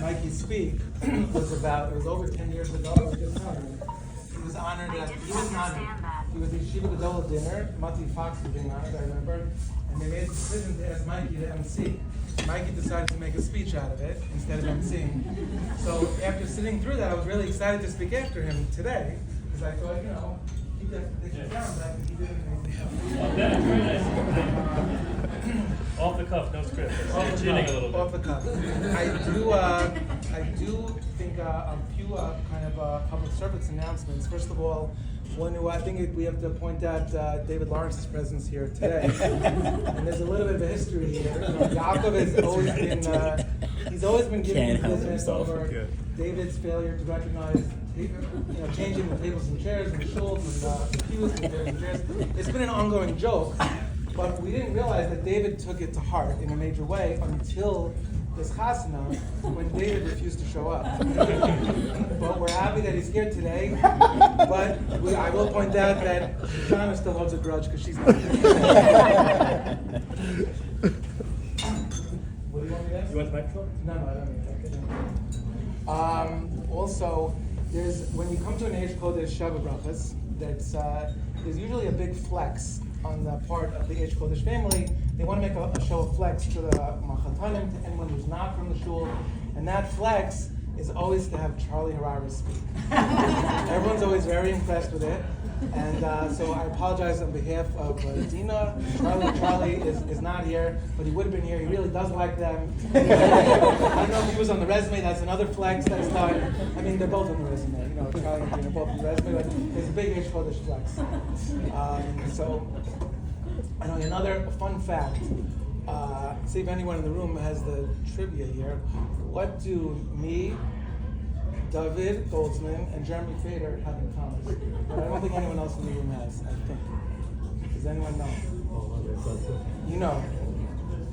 Mikey speak was over 10 years ago. I was just telling you. He was honored he was the Yeshiva Gadol dinner. Mati Fox was being honored, I remember. And they made the decision to ask Mikey to MC. Mikey decided to make a speech out of it instead of emceeing. So after sitting through that, I was really excited to speak after him today, because I thought, he got the down, but he did an amazing job. Off the cuff, no script. Off the cuff. I do think a few kind of public service announcements. First of all, one who I think we have to point out David Lawrence's presence here today. And there's a little bit of a history here. Yaakov has always been giving business over David's failure to recognize, changing the tables and chairs and shuls and pews and tables and chairs. It's been an ongoing joke, but we didn't realize that David took it to heart in a major way until this chasana, when David refused to show up. But we're happy that he's here today. But I will point out that Shana still holds a grudge because she's not here. What do you want me to ask? You want the microphone? No, I don't need that. Also, when you come to an age called sheva brachas, there's usually a big flex on the part of the H. Kodesh family. They want to make a show of flex to the Machatanim, to anyone who's not from the shul. And that flex is always to have Charlie Harara speak. Everyone's always very impressed with it. And so I apologize on behalf of Dina. Charlie is not here, but he would have been here. He really does like them. I don't know if he was on the resume. That's another flex that's not. I mean, they're both on the resume. Charlie and Dina are both on the resume, but there's a big H. Kodesh flex. So, I know another fun fact. See if anyone in the room has the trivia here. What do me, David Goldsman, and Jeremy Fader have in common? But I don't think anyone else in the room has, I think. Does anyone know?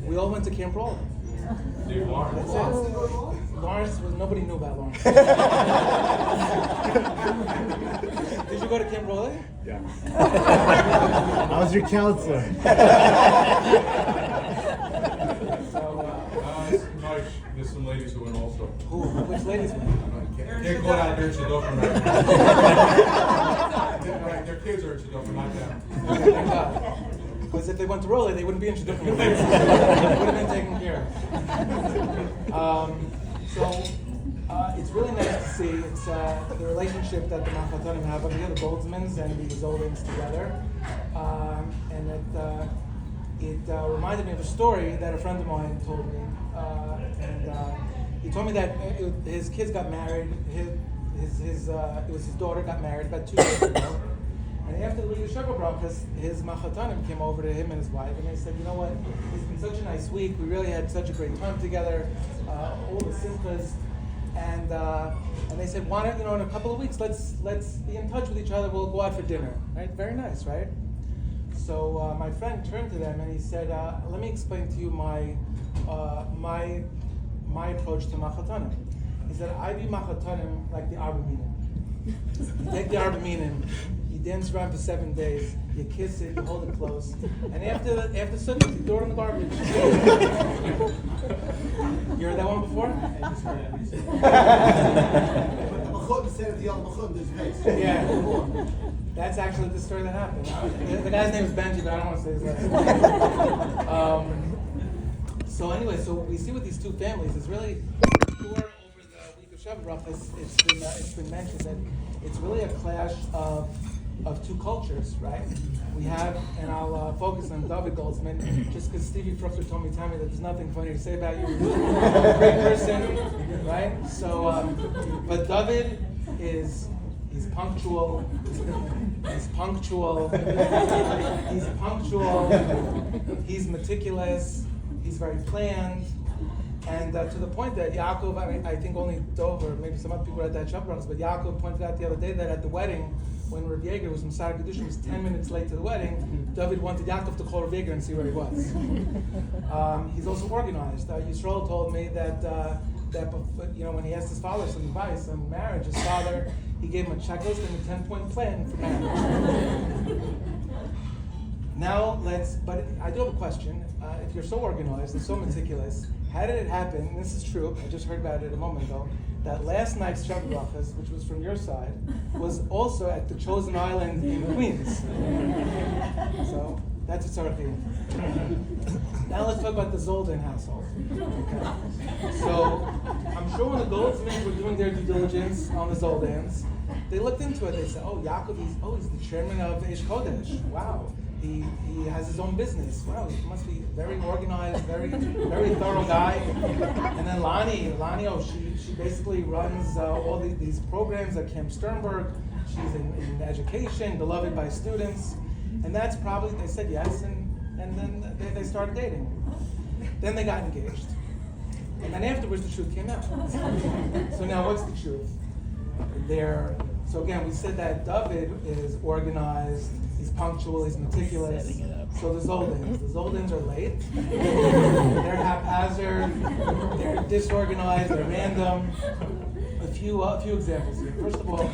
We all went to Camp Roller. That's it. Lawrence, nobody knew about Lawrence. Did you go to Camp Roller? Yeah. I was your counselor. There's some ladies who went also. Which ladies went? They're going out there in Shidduchim right? Their kids are in Shidduchim, not them. Because if they went to Roller, they wouldn't be in Shidduchim. They would have been taken care of. It's really nice to see. It's the relationship that the Machatanim have over here, the Goldsmans and the Zoldans together. And it reminded me of a story that a friend of mine told me. He told me that his kids got married. It was his daughter got married about 2 years ago. And after the Sheva brachas, his Machatanim came over to him and his wife, and they said, "You know what? It's been such a nice week. We really had such a great time together. All the simchas." And they said, "Why don't in a couple of weeks, let's be in touch with each other. We'll go out for dinner." Right? Very nice, right? So my friend turned to them and he said, "Let me explain to you my approach to Machatanim." He said, "I view Machatanim like the Arba Minim. You take the Arba Minim, you dance around for 7 days, you kiss it, you hold it close, and after Sukkot, you throw it in the garbage." You heard that one before? Yeah. That's actually the story that happened. The guy's name is Benji, but I don't want to say his last name. So anyway, we see with these two families, it's really, over the week of Sheva brachas, it's been mentioned that it's really a clash of two cultures, right? We have, and I'll focus on David Goldsman, just because Stevie Fruchter told me that there's nothing funny to say about you. You're a great person, right? So, but David he's punctual, he's meticulous, he's very planned, and to the point that Yaakov, I think only Dov or maybe some other people at that Sheva brachas, but Yaakov pointed out the other day that at the wedding, when Rav Yeager was Masar Kedushin, was 10 minutes late to the wedding, David wanted Yaakov to call Rav Yeager and see where he was. He's also organized. Yisrael told me that when he asked his father some advice on marriage, his father, he gave him a checklist and a 10-point plan for marriage. Now but I do have a question. If you're so organized and so meticulous, how did it happen? And this is true. I just heard about it a moment ago. That last night's sheva brachas, which was from your side, was also at the Chosen Island in Queens. So that's a tzarechim. Now let's talk about the Zoldan household. Okay. So I'm sure when the Goldsmiths were doing their due diligence on the Zoldans, they looked into it. They said, "Oh, Yaakov, he's the chairman of Eish Kodesh. Wow, he has his own business. Wow, he must be very organized, very thorough guy." And then Lani, oh, she basically runs all these programs at Camp Sternberg. She's in education, beloved by students, and that's probably, they said yes, and then they started dating. Then they got engaged, and then afterwards the truth came out. So now what's the truth? So again, we said that David is organized, he's punctual, he's meticulous. So the Zoldans are late. They're haphazard, they're disorganized, they're random. A few examples here. First of all,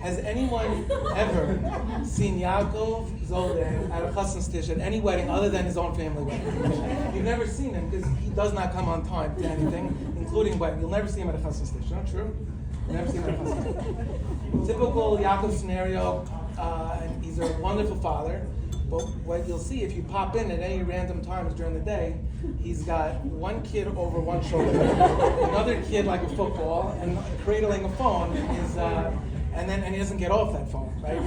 has anyone ever seen Yaakov Zoldan at a chassan stish at any wedding other than his own family wedding? You've never seen him because he does not come on time to anything, including wedding. You'll never see him at a chassan stish. Not true? You'll never see him at a chassan stish. Typical Yaakov scenario, and he's a wonderful father. But what you'll see if you pop in at any random times during the day, he's got one kid over one shoulder, another kid like a football, and cradling a phone is, and he doesn't get off that phone, right?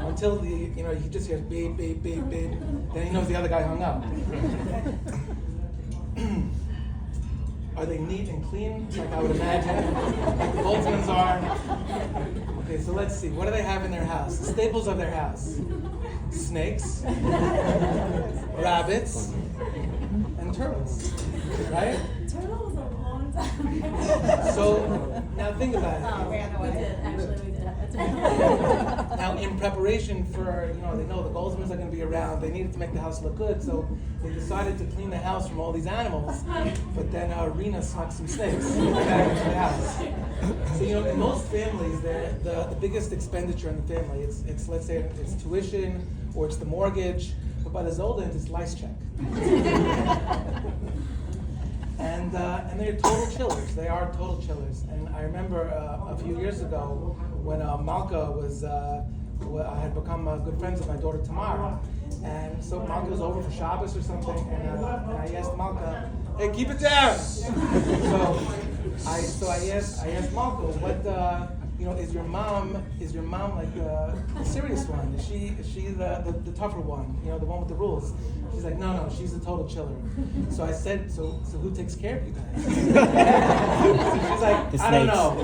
Until he just hears beep, beep, beep, beep, then he knows the other guy hung up. Are they neat and clean, like I would imagine, like the Goldsmiths are? Okay, so let's see. What do they have in their house? The staples of their house. Snakes, rabbits, and turtles, right? Turtle was a long time ago. So now think about it. Oh, ran away. We did. Now in preparation for, they know the Goldsmiths are going to be around, they needed to make the house look good, so they decided to clean the house from all these animals, but then Rena snuck some snakes back into the house. So in most families, the biggest expenditure in the family, it's let's say it's tuition or it's the mortgage, but by the Zoldans it's lice check. And they're total chillers. They are total chillers. And I remember a few years ago when Malka was, I had become good friends with my daughter Tamara, and so Malka was over for Shabbos or something, and I asked Malka, "Hey, keep it down." So I asked Malka, "What is your mom like the serious one? Is she the tougher one? The one with the rules?" She's like, no, she's a total chiller. So I said, so who takes care of you guys? She's like, I don't know.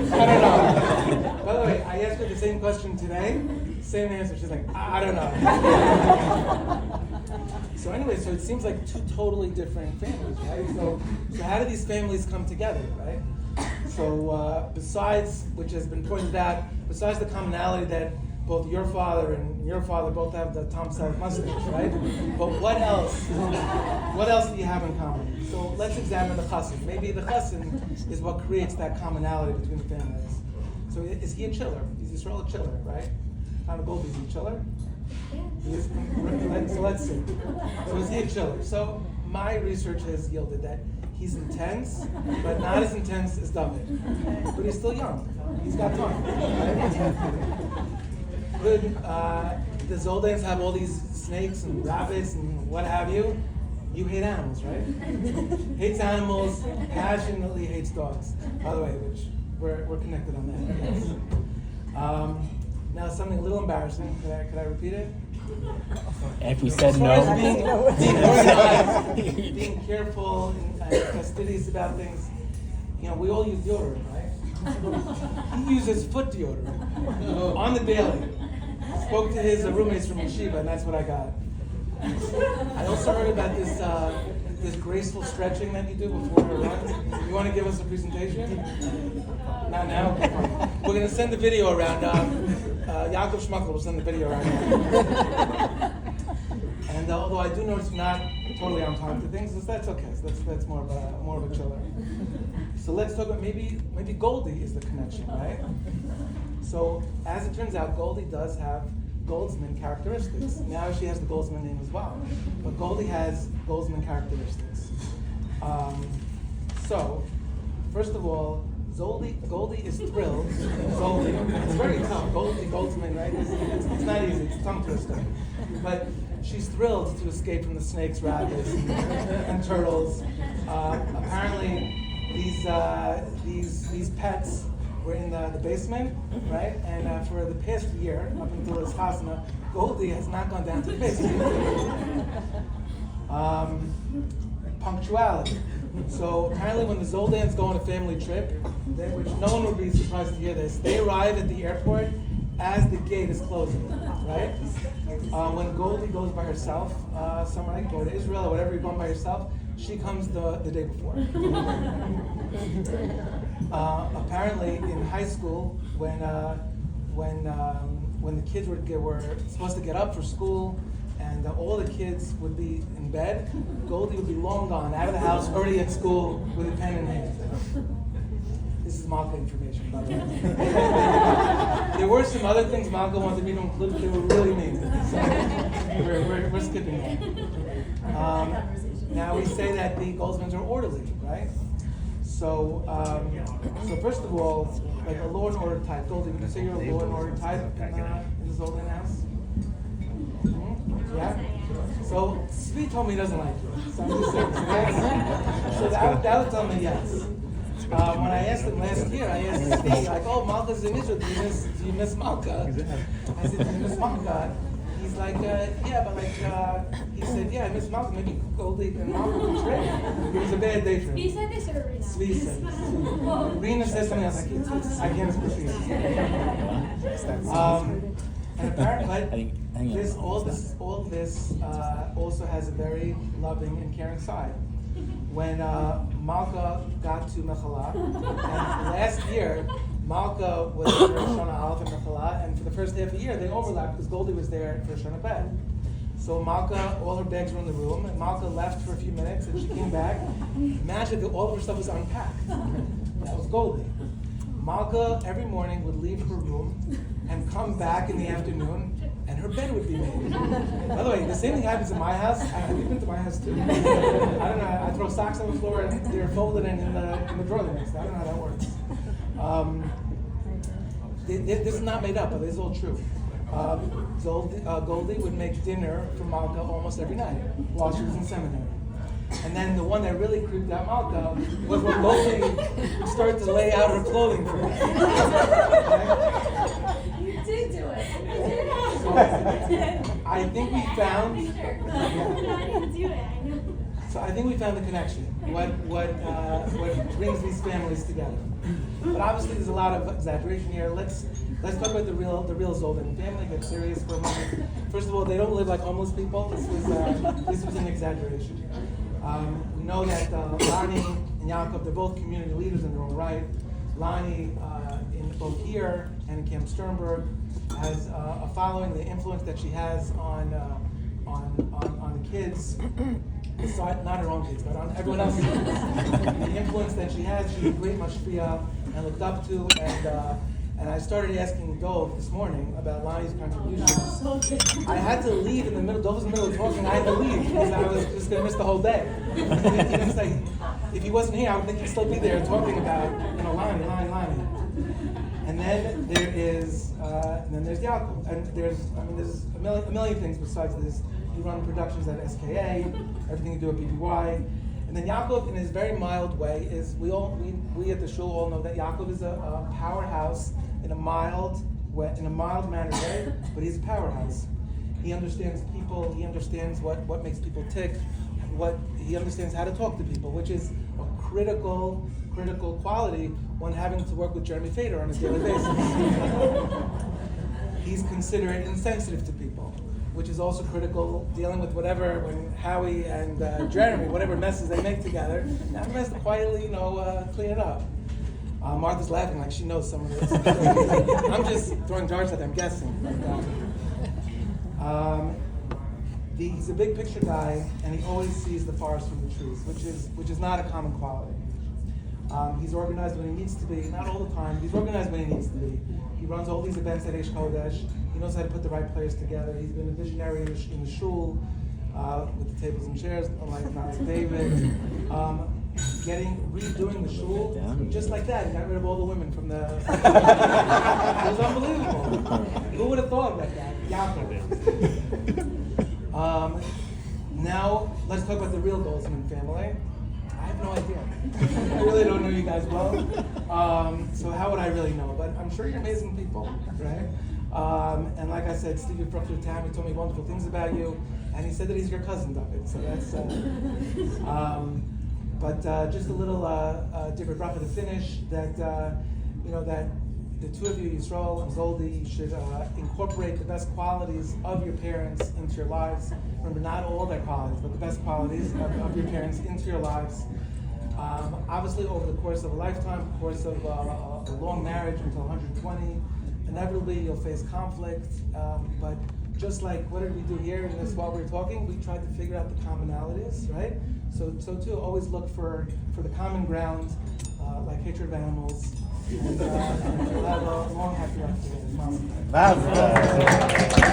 By the way, I asked her the same question today, same answer. She's like, I don't know. So anyway, so it seems like two totally different families, right? So how do these families come together, right? So besides, which has been pointed out, besides the commonality that both your father and your father both have the Tom Selleck mustache, right? But what else? What else do you have in common? So let's examine the chassan. Maybe the chassan is what creates that commonality between the families. So is he a chiller? Is Yisrael a chiller, right? Kind of both. Is he a chiller? He is, so let's see. So is he a chiller? So my research has yielded that he's intense, but not as intense as David. But he's still young. He's got time. Right? Good. The Zoldans have all these snakes and rabbits and what have you. You hate animals, right? Hates animals, passionately hates dogs. By the way, which we're connected on that. Yes. Now something a little embarrassing. Could I repeat it? If we said As far no. as being organized, being careful and fastidious about things, we all use deodorant, right? He uses foot deodorant on the daily. Spoke to his roommates from yeshiva, and that's what I got. I also heard about this graceful stretching that you do before a run. You want to give us a presentation? Not now? We're going to send the video around. Yaakov Schmuckler will send the video around. And although I do notice you're not totally on time to things, that's okay. So that's more of a chiller. So let's talk about maybe Goldie is the connection, right? So as it turns out, Goldie does have Goldsman characteristics. Now she has the Goldsman name as well. But Goldie has Goldsman characteristics. So, first of all, Goldie is thrilled. Zoldan, it's very tough. Goldsman, right? It's not easy. It's a tongue twister. But she's thrilled to escape from the snakes, rabbits, and turtles. Apparently, these pets were in the basement, right? And for the past year, up until his chasna, Goldie has not gone down to the basement. Punctuality. So apparently when the Zoldans go on a family trip, which no one would be surprised to hear this, they arrive at the airport as the gate is closing, right? When Goldie goes by herself, somewhere like go to Israel or whatever, you're going by yourself, she comes the day before. Apparently in high school, when the kids were supposed to get up for school, and all the kids would be in bed, Goldie would be long gone, out of the house, already at school, with a pen in hand. This is Malka information, by the way. There were some other things Malka wanted me to include, but they were really mean. So we're skipping that. Now we say that the Goldsmans are orderly, right? So first of all, like a law and order type. Goldie, would you say you're a law and order type in the Zoldan house? Yeah? So Svi told me he doesn't like you. So I'm just saying, so that would tell me yes. When I asked him last year, I asked Svi, like, oh, Malka's in Israel, do you miss Malka? I said, do you miss Malka? He's like, yeah, but like, he said, yeah, I miss Malka. Maybe Goldie and Malka can trade. It was a bad day for him. He said this or Rena? Svi said this. Rena said something else, like, I can't appreciate it. And apparently, all this also has a very loving and caring side. When Malka got to Mechala, and last year, Malka was for Shana Aleph and Mechala, and for the first half of the year, they overlapped because Goldie was there for Shana Bet. So Malka, all her bags were in the room, and Malka left for a few minutes, and she came back. Magically, all of her stuff was unpacked. That was Goldie. Malka every morning would leave her room and come back in the afternoon, and her bed would be made. By the way, the same thing happens in my house. You've been to my house too. I don't know. I throw socks on the floor and they're folded in the drawer the next day. I don't know how that works. This is not made up, but it's all true. Goldie would make dinner for Malka almost every night while she was in seminary. And then the one that really creeped out Malka was when Goldie started to lay out her clothing for her. You did do it. I think we found. I didn't do it. I know. So I think we found the connection. What brings these families together? But obviously, there's a lot of exaggeration here. Let's talk about the real Zoldan family. Get serious for a moment. First of all, they don't live like homeless people. This was an exaggeration. We know that Lani and Yaakov, they're both community leaders in their own right. Lani, in both here and in Camp Sternberg, has a following. The influence that she has on the kids, not her own kids, but on everyone else's kids. The influence that she has, she's a great mashpia and looked up to. And I started asking Dov this morning about Lani's contributions. I had to leave in the middle. Dov was in the middle of talking. I had to leave because I was just going to miss the whole day. It's like, if he wasn't here, I would think he'd still be there talking about, Lani. And then there's Yaakov, and there's a million things besides this. You run productions at SKA, everything you do at BBY. And then Yaakov, in his very mild way, is we at the shul all know that Yaakov is a powerhouse in a mild mannered way, but he's a powerhouse. He understands people. He understands what makes people tick. He understands how to talk to people, which is a critical quality when having to work with Jeremy Fader on a daily basis. He's considerate and sensitive to people, which is also critical, dealing with when Howie and Jeremy, whatever messes they make together, now he has to quietly, clean it up. Martha's laughing like she knows some of this. I'm just throwing darts at them, I'm guessing. He's a big picture guy, and he always sees the forest from the trees, which is not a common quality. He's organized when he needs to be, not all the time, he's organized when he needs to be. He runs all these events at Eish Kodesh. He knows how to put the right players together. He's been a visionary in the shul with the tables and chairs, unlike David. redoing the shul, just like that. He got rid of all the women from the. It was unbelievable. Who would have thought like that? Yaakov. Now let's talk about the real Goldsman family. I have no idea. I really don't know you guys well. So how would I really know? But I'm sure you're amazing people, right? And like I said, Stevie Bruckner Tam, he told me wonderful things about you, and he said that he's your cousin, David. So that's. But just a little different bracha to finish. That that the two of you, Yisrael and Zoldi, should incorporate the best qualities of your parents into your lives. Remember, not all their qualities, but the best qualities of your parents into your lives. Obviously, over the course of a lifetime, the course of a long marriage until 120, inevitably you'll face conflict. But just like what did we do here in this while we were talking, we tried to figure out the commonalities, right? So too, always look for the common ground, like hatred of animals. And we'll have a long, happy life together. Mazda.